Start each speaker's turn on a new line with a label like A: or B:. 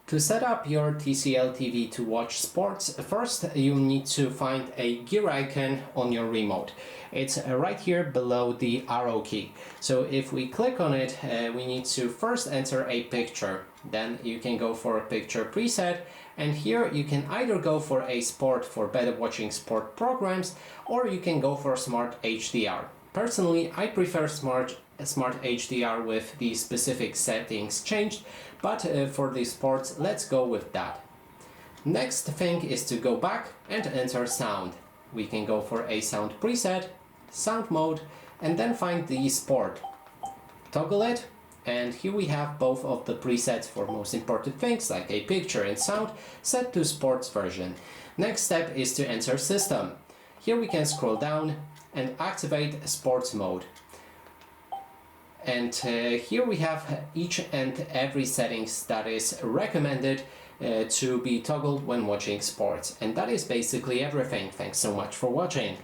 A: To set up your TCL TV to watch sports, first you need to find a gear icon on your remote. It's right here below the arrow key. So if we click on it, we need to first enter a picture. Then you can go for a picture preset, and here you can either go for a sport for better watching sport programs, or you can go for Smart HDR. Personally, I prefer Smart HDR with the specific settings changed, but for the sports, let's go with that. Next thing is to go back and enter sound. We can go for a sound preset, sound mode, and then find the sport. Toggle it, and here we have both of the presets for most important things like a picture and sound set to sports version. Next step is to enter system. Here we can scroll down and activate sports mode. And here we have each and every settings that is recommended to be toggled when watching sports. And that is basically everything. Thanks so much for watching.